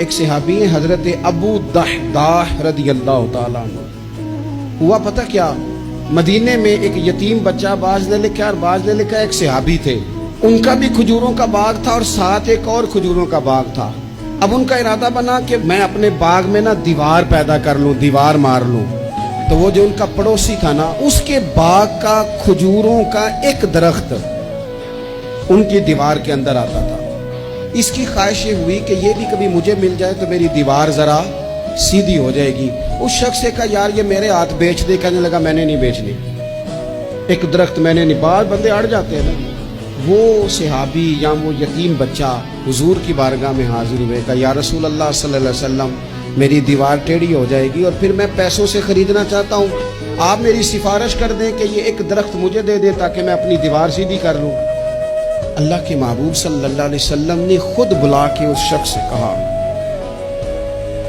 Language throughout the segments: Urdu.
ایک صحابی ہیں حضرت ابو دحداح رضی اللہ تعالیٰ عنہ. ہوا پتہ کیا، مدینے میں ایک یتیم بچہ، بعض نے لکھا اور بعض نے لکھا ایک صحابی تھے، ان کا بھی کھجوروں کا باغ تھا اور ساتھ ایک اور کھجوروں کا باغ تھا. اب ان کا ارادہ بنا کہ میں اپنے باغ میں نا دیوار پیدا کر لوں، دیوار مار لوں. تو وہ جو ان کا پڑوسی تھا نا، اس کے باغ کا کھجوروں کا ایک درخت ان کی دیوار کے اندر آتا تھا. اس کی خواہش یہ ہوئی کہ یہ بھی کبھی مجھے مل جائے تو میری دیوار ذرا سیدھی ہو جائے گی. اس شخص سے کہا یار یہ میرے ہاتھ بیچ دے. کہنے لگا میں نے نہیں بیچنی، ایک درخت میں نے نہیں. بعض بندے اڑ جاتے ہیں نا. وہ صحابی یا وہ یتیم بچہ حضور کی بارگاہ میں حاضر ہوئے، کہا یا رسول اللہ صلی اللہ علیہ وسلم میری دیوار ٹیڑھی ہو جائے گی اور پھر میں پیسوں سے خریدنا چاہتا ہوں، آپ میری سفارش کر دیں کہ یہ ایک درخت مجھے دے دے تاکہ میں اپنی دیوار سیدھی کر لوں. اللہ کے محبوب صلی اللہ علیہ وسلم نے خود بلا کے اس شخص سے کہا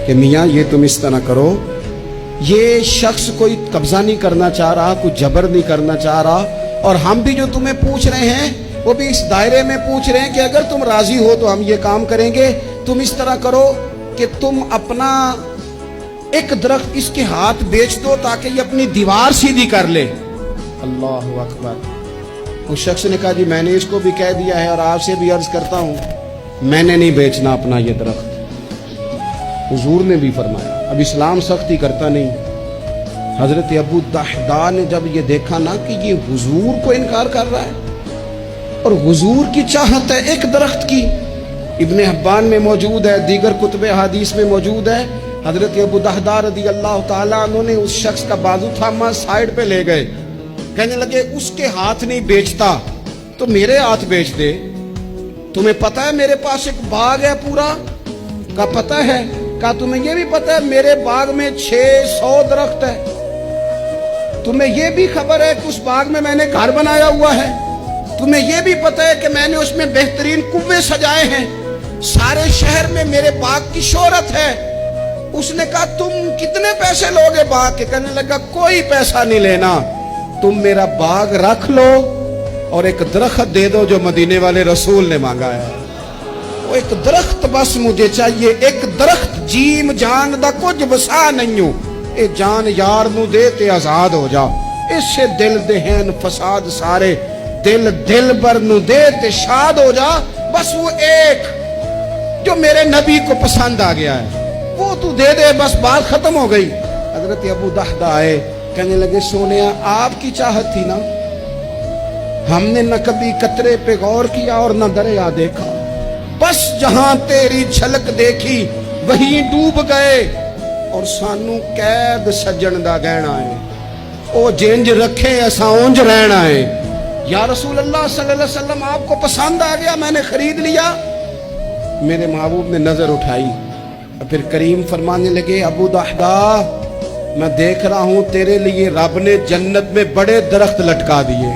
کہ میاں یہ تم اس طرح کرو، یہ شخص کوئی قبضہ نہیں کرنا چاہ رہا، کوئی جبر نہیں کرنا چاہ رہا، اور ہم بھی جو تمہیں پوچھ رہے ہیں وہ بھی اس دائرے میں پوچھ رہے ہیں کہ اگر تم راضی ہو تو ہم یہ کام کریں گے. تم اس طرح کرو کہ تم اپنا ایک درخت اس کے ہاتھ بیچ دو تاکہ یہ اپنی دیوار سیدھی کر لے. اللہ اکبر. اس شخص نے کہا جی میں نے اس کو بھی کہہ دیا ہے اور آپ سے بھی عرض کرتا ہوں میں نے نہیں بیچنا اپنا یہ درخت. حضور نے بھی فرمایا. اب اسلام سختی کرتا نہیں. حضرت ابو دحداح نے جب یہ دیکھا نا کہ یہ حضور کو انکار کر رہا ہے اور حضور کی چاہت ہے ایک درخت کی، ابن حبان میں موجود ہے، دیگر کتب حدیث میں موجود ہے، حضرت ابو دحداح رضی اللہ تعالیٰ عنہ نے اس شخص کا بازو تھاما، سائیڈ پہ لے گئے، کہنے لگے اس کے ہاتھ نہیں بیچتا تو میرے ہاتھ بیچ دے. تمہیں پتا ہے میرے پاس ایک باغ ہے پورا؟ کا پتا ہے؟ کہا تمہیں یہ بھی پتا ہے میرے باغ میں 600 درخت ہے؟ تمہیں یہ بھی خبر ہے کہ اس باغ میں نے گھر بنایا ہوا ہے؟ تمہیں یہ بھی پتا ہے کہ میں نے اس میں بہترین کنویں سجائے ہیں؟ سارے شہر میں میرے باغ کی شہرت ہے. اس نے کہا تم کتنے پیسے لوگے باغ کے؟ کہنے لگا کوئی پیسہ نہیں لینا، تم میرا باغ رکھ لو اور ایک درخت دے دو جو مدینے والے رسول نے مانگا ہے. وہ ایک درخت بس مجھے چاہیے، ایک درخت. جیم جان دا کچھ وسا نہیں ہوں، اے جان یار نو دے تے آزاد ہو جا. اس سے دل دہن فساد سارے، دل بر نو دے تے شاد ہو جا. بس وہ ایک جو میرے نبی کو پسند آ گیا ہے وہ تو دے دے، بس بات ختم ہو گئی. حضرت ابو دحداح آئے، کہنے لگے سونیا آپ کی چاہت تھی نا، ہم نے نہ کبھی قطرے پہ غور کیا اور نہ دریا دیکھا، بس جہاں تیری جھلک دیکھی وہیں ڈوب گئے اور سانو قید سجن دا گہنا ہے، او جنج رکھے ایسا اونج رہنا ہے. یا رسول اللہ صلی اللہ علیہ وسلم آپ کو پسند آ گیا، میں نے خرید لیا. میرے محبوب نے نظر اٹھائی اور پھر کریم فرمانے لگے ابو دحداح میں دیکھ رہا ہوں تیرے لیے رب نے جنت میں بڑے درخت لٹکا دیے.